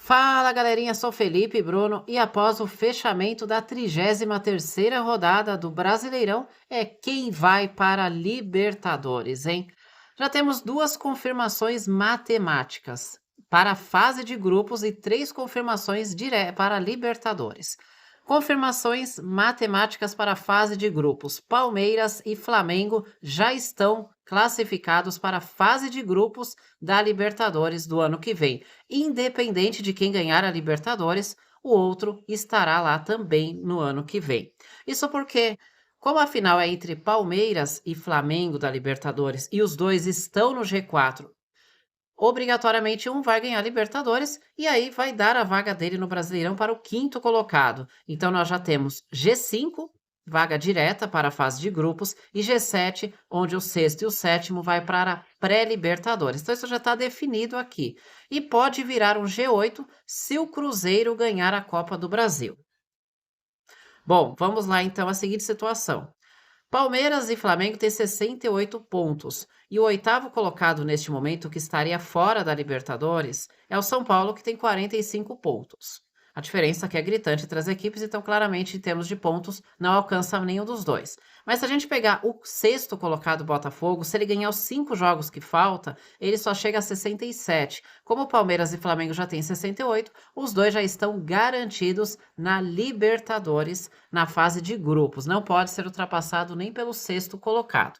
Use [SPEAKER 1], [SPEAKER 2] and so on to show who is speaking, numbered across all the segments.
[SPEAKER 1] Fala galerinha, sou Felipe Bruno e após o fechamento da 33ª rodada do Brasileirão, é quem vai para a Libertadores, hein? Já temos duas confirmações matemáticas para a fase de grupos e três confirmações para a Libertadores. Confirmações matemáticas para a fase de grupos. Palmeiras e Flamengo já estão classificados para a fase de grupos da Libertadores do ano que vem. Independente de quem ganhar a Libertadores, o outro estará lá também no ano que vem. Isso porque, como a final é entre Palmeiras e Flamengo da Libertadores e os dois estão no G4, obrigatoriamente um vai ganhar a Libertadores e aí vai dar a vaga dele no Brasileirão para o quinto colocado. Então nós já temos G5, vaga direta para a fase de grupos, e G7, onde o sexto e o sétimo vai para a pré-Libertadores. Então isso já está definido aqui. E pode virar um G8 se o Cruzeiro ganhar a Copa do Brasil. Bom, vamos lá então à seguinte situação. Palmeiras e Flamengo têm 68 pontos. E o oitavo colocado neste momento, que estaria fora da Libertadores, é o São Paulo, que tem 45 pontos. A diferença aqui é gritante entre as equipes, então claramente em termos de pontos não alcança nenhum dos dois. Mas se a gente pegar o sexto colocado Botafogo, se ele ganhar os 5 jogos que falta, ele só chega a 67. Como o Palmeiras e Flamengo já têm 68, os dois já estão garantidos na Libertadores, na fase de grupos. Não pode ser ultrapassado nem pelo sexto colocado.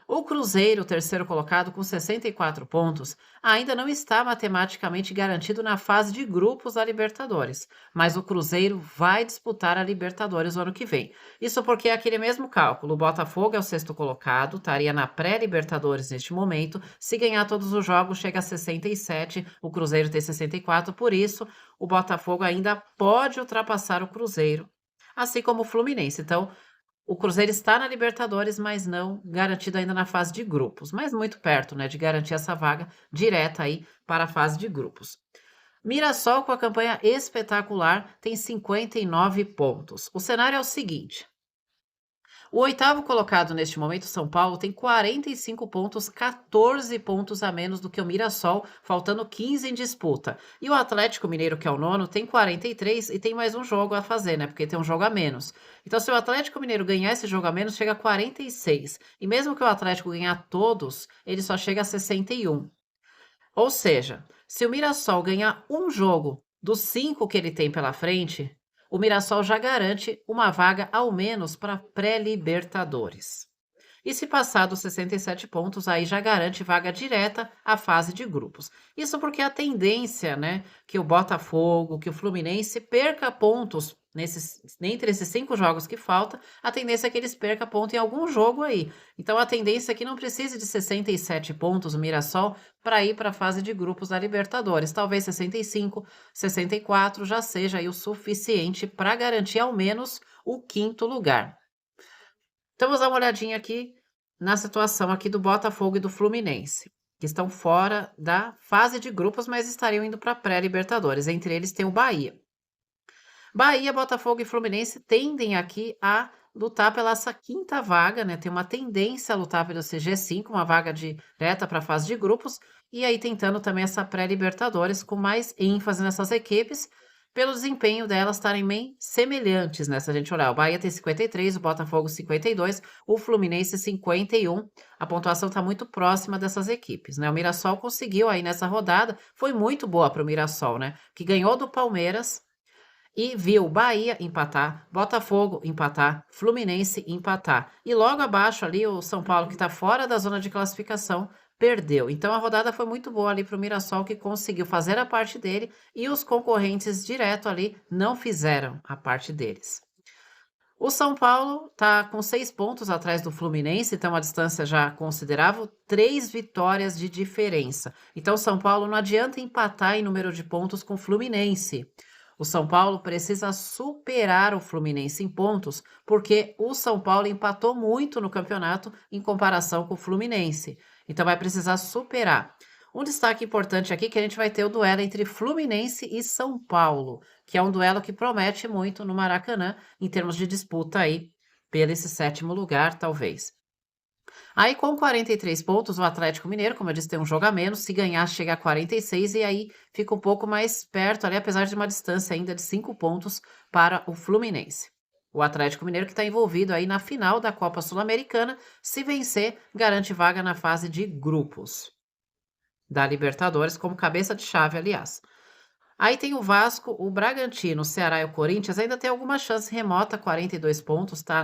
[SPEAKER 1] O Cruzeiro, terceiro colocado, com 64 pontos, ainda não está matematicamente garantido na fase de grupos da Libertadores, mas o Cruzeiro vai disputar a Libertadores o ano que vem. Isso porque é aquele mesmo cálculo. O Botafogo é o sexto colocado, estaria na pré-Libertadores neste momento. Se ganhar todos os jogos, chega a 67, o Cruzeiro tem 64, por isso o Botafogo ainda pode ultrapassar o Cruzeiro, assim como o Fluminense. Então, o Cruzeiro está na Libertadores, mas não garantido ainda na fase de grupos, mas muito perto, né, de garantir essa vaga direta aí para a fase de grupos. Mirassol, com a campanha espetacular, tem 59 pontos. O cenário é o seguinte: o oitavo colocado neste momento, São Paulo, tem 45 pontos, 14 pontos a menos do que o Mirassol, faltando 15 em disputa. E o Atlético Mineiro, que é o nono, tem 43 e tem mais um jogo a fazer, né? Porque tem um jogo a menos. Então, se o Atlético Mineiro ganhar esse jogo a menos, chega a 46. E mesmo que o Atlético ganhar todos, ele só chega a 61. Ou seja, se o Mirassol ganhar um jogo dos 5 que ele tem pela frente, o Mirassol já garante uma vaga ao menos para pré-Libertadores. E se passar dos 67 pontos, aí já garante vaga direta à fase de grupos. Isso porque a tendência, né, que o Botafogo, que o Fluminense perca pontos entre esses 5 jogos que falta, a tendência é que eles percam ponto em algum jogo aí. Então a tendência é que não precise de 67 pontos o Mirassol para ir para a fase de grupos da Libertadores. Talvez 65, 64 já seja aí o suficiente para garantir ao menos o quinto lugar. Então vamos dar uma olhadinha aqui na situação aqui do Botafogo e do Fluminense, que estão fora da fase de grupos, mas estariam indo para a pré-Libertadores. Entre eles tem o Bahia. Bahia, Botafogo e Fluminense tendem aqui a lutar pela essa quinta vaga, né? Tem uma tendência a lutar pelo CG5, uma vaga direta para a fase de grupos, e aí tentando também essa pré-Libertadores com mais ênfase nessas equipes, pelo desempenho delas estarem bem semelhantes, né? Se a gente olhar, o Bahia tem 53, o Botafogo 52, o Fluminense 51. A pontuação está muito próxima dessas equipes, né? O Mirassol conseguiu aí nessa rodada, foi muito boa para o Mirassol, né? Que ganhou do Palmeiras e viu Bahia empatar, Botafogo empatar, Fluminense empatar. E logo abaixo ali o São Paulo, que está fora da zona de classificação, perdeu. Então a rodada foi muito boa ali para o Mirassol, que conseguiu fazer a parte dele e os concorrentes direto ali não fizeram a parte deles. O São Paulo está com 6 pontos atrás do Fluminense, então uma distância já considerável, 3 vitórias de diferença. Então o São Paulo não adianta empatar em número de pontos com o Fluminense. O São Paulo precisa superar o Fluminense em pontos, porque o São Paulo empatou muito no campeonato em comparação com o Fluminense. Então vai precisar superar. Um destaque importante aqui é que a gente vai ter o duelo entre Fluminense e São Paulo, que é um duelo que promete muito no Maracanã, em termos de disputa aí, pelo esse sétimo lugar, talvez. Aí, com 43 pontos, o Atlético Mineiro, como eu disse, tem um jogo a menos. Se ganhar, chega a 46 e aí fica um pouco mais perto ali, apesar de uma distância ainda de 5 pontos para o Fluminense. O Atlético Mineiro que está envolvido aí na final da Copa Sul-Americana, se vencer, garante vaga na fase de grupos da Libertadores, como cabeça de chave, aliás. Aí tem o Vasco, o Bragantino, o Ceará e o Corinthians, ainda tem alguma chance remota, 42 pontos, tá?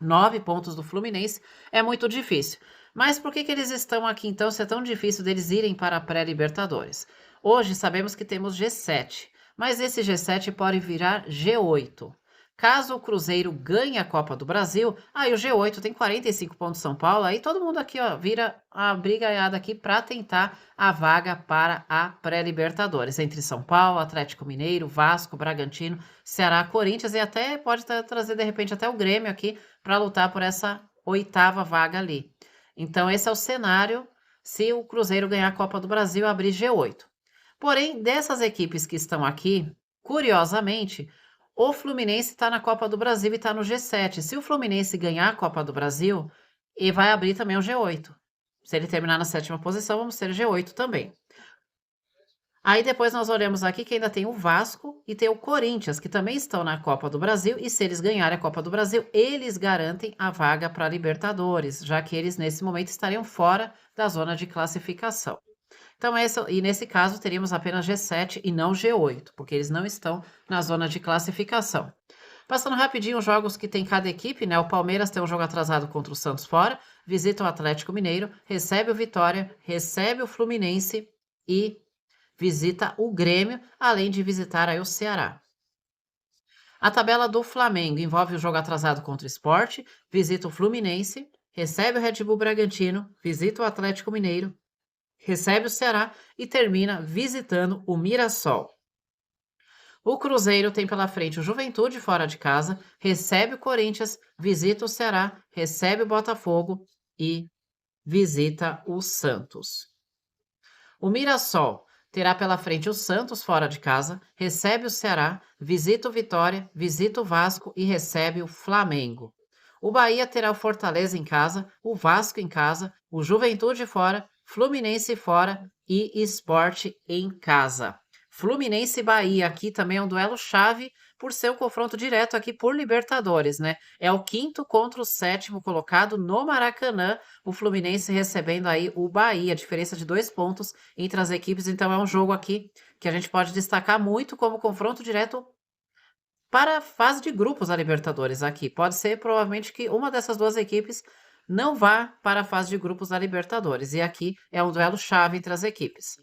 [SPEAKER 1] 9 pontos do Fluminense, é muito difícil. Mas por que que eles estão aqui então, se é tão difícil deles irem para a pré-Libertadores? Hoje sabemos que temos G7, mas esse G7 pode virar G8. Caso o Cruzeiro ganhe a Copa do Brasil, aí o G8 tem 45 pontos São Paulo, aí todo mundo aqui, ó, vira a brigaiada aqui para tentar a vaga para a pré-Libertadores, entre São Paulo, Atlético Mineiro, Vasco, Bragantino, Ceará, Corinthians e até pode trazer de repente até o Grêmio aqui para lutar por essa oitava vaga ali. Então, esse é o cenário se o Cruzeiro ganhar a Copa do Brasil e abrir G8. Porém, dessas equipes que estão aqui, curiosamente, o Fluminense está na Copa do Brasil e está no G7. Se o Fluminense ganhar a Copa do Brasil, ele vai abrir também o G8. Se ele terminar na sétima posição, vamos ter G8 também. Aí depois nós olhamos aqui que ainda tem o Vasco e tem o Corinthians, que também estão na Copa do Brasil, e se eles ganharem a Copa do Brasil, eles garantem a vaga para a Libertadores, já que eles nesse momento estariam fora da zona de classificação. Então, nesse caso, teríamos apenas G7 e não G8, porque eles não estão na zona de classificação. Passando rapidinho os jogos que tem cada equipe, né? O Palmeiras tem um jogo atrasado contra o Santos fora, visita o Atlético Mineiro, recebe o Vitória, recebe o Fluminense e visita o Grêmio, além de visitar aí o Ceará. A tabela do Flamengo envolve o jogo atrasado contra o Sport, visita o Fluminense, recebe o Red Bull Bragantino, visita o Atlético Mineiro, recebe o Ceará e termina visitando o Mirassol. O Cruzeiro tem pela frente o Juventude fora de casa, recebe o Corinthians, visita o Ceará, recebe o Botafogo e visita o Santos. O Mirassol terá pela frente o Santos fora de casa, recebe o Ceará, visita o Vitória, visita o Vasco e recebe o Flamengo. O Bahia terá o Fortaleza em casa, o Vasco em casa, o Juventude fora, Fluminense fora e Sport em casa. Fluminense e Bahia aqui também é um duelo chave por ser um confronto direto aqui por Libertadores, né? É o quinto contra o sétimo colocado no Maracanã, o Fluminense recebendo aí o Bahia, diferença de 2 pontos entre as equipes, então é um jogo aqui que a gente pode destacar muito como confronto direto para a fase de grupos da Libertadores aqui. Pode ser provavelmente que uma dessas duas equipes não vá para a fase de grupos da Libertadores, e aqui é um duelo chave entre as equipes.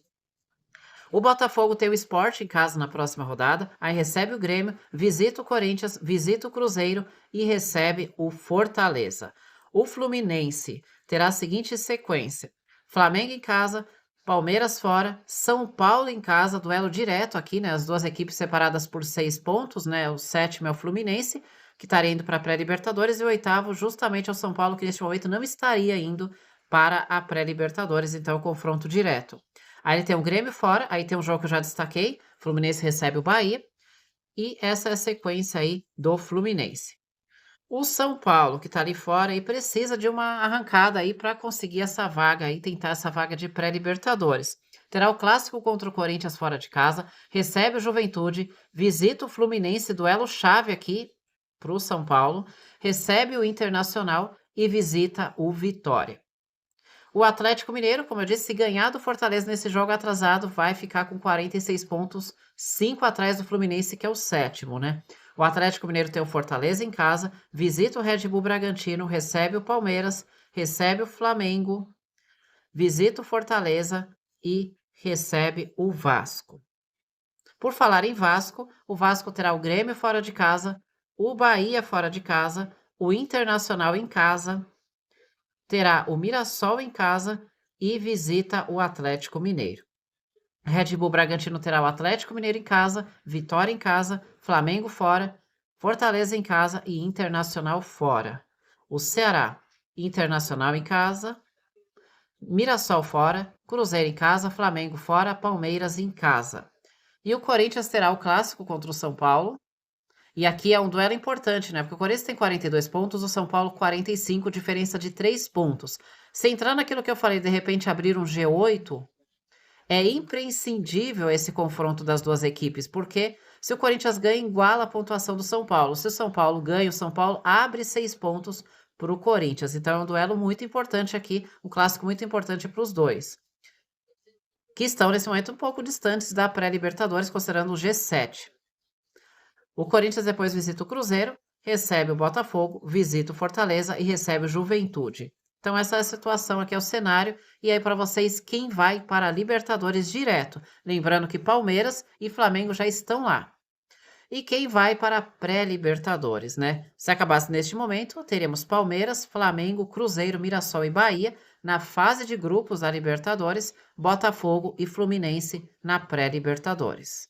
[SPEAKER 1] O Botafogo tem o Sport em casa na próxima rodada, aí recebe o Grêmio, visita o Corinthians, visita o Cruzeiro e recebe o Fortaleza. O Fluminense terá a seguinte sequência: Flamengo em casa, Palmeiras fora, São Paulo em casa, duelo direto aqui, né? As duas equipes separadas por 6 pontos, né? O sétimo é o Fluminense, que estaria indo para a pré-Libertadores, e o oitavo justamente é o São Paulo, que neste momento não estaria indo para a pré-Libertadores, então é o confronto direto. Aí ele tem o Grêmio fora, aí tem um jogo que eu já destaquei, Fluminense recebe o Bahia, e essa é a sequência aí do Fluminense. O São Paulo, que está ali fora, e precisa de uma arrancada aí para conseguir essa vaga aí, tentar essa vaga de pré-Libertadores. Terá o clássico contra o Corinthians fora de casa, recebe o Juventude, visita o Fluminense, duelo chave aqui para o São Paulo, recebe o Internacional e visita o Vitória. O Atlético Mineiro, como eu disse, se ganhar do Fortaleza nesse jogo atrasado, vai ficar com 46 pontos, 5 atrás do Fluminense, que é o sétimo, né? O Atlético Mineiro tem o Fortaleza em casa, visita o Red Bull Bragantino, recebe o Palmeiras, recebe o Flamengo, visita o Fortaleza e recebe o Vasco. Por falar em Vasco, o Vasco terá o Grêmio fora de casa, o Bahia fora de casa, o Internacional em casa, terá o Mirassol em casa e visita o Atlético Mineiro. Red Bull Bragantino terá o Atlético Mineiro em casa, Vitória em casa, Flamengo fora, Fortaleza em casa e Internacional fora. O Ceará, Internacional em casa, Mirassol fora, Cruzeiro em casa, Flamengo fora, Palmeiras em casa. E o Corinthians terá o clássico contra o São Paulo E aqui é um duelo importante, né? Porque o Corinthians tem 42 pontos, o São Paulo 45, diferença de 3 pontos. Se entrar naquilo que eu falei, de repente abrir um G8, é imprescindível esse confronto das duas equipes, porque se o Corinthians ganha, iguala a pontuação do São Paulo. Se o São Paulo ganha, o São Paulo abre 6 pontos para o Corinthians. Então é um duelo muito importante aqui, um clássico muito importante para os dois, que estão nesse momento um pouco distantes da pré-Libertadores, considerando o G7. O Corinthians depois visita o Cruzeiro, recebe o Botafogo, visita o Fortaleza e recebe o Juventude. Então essa é a situação aqui, é o cenário. E aí para vocês, quem vai para a Libertadores direto? Lembrando que Palmeiras e Flamengo já estão lá. E quem vai para a pré-Libertadores, né? Se acabasse neste momento, teríamos Palmeiras, Flamengo, Cruzeiro, Mirassol e Bahia na fase de grupos da Libertadores, Botafogo e Fluminense na pré-Libertadores.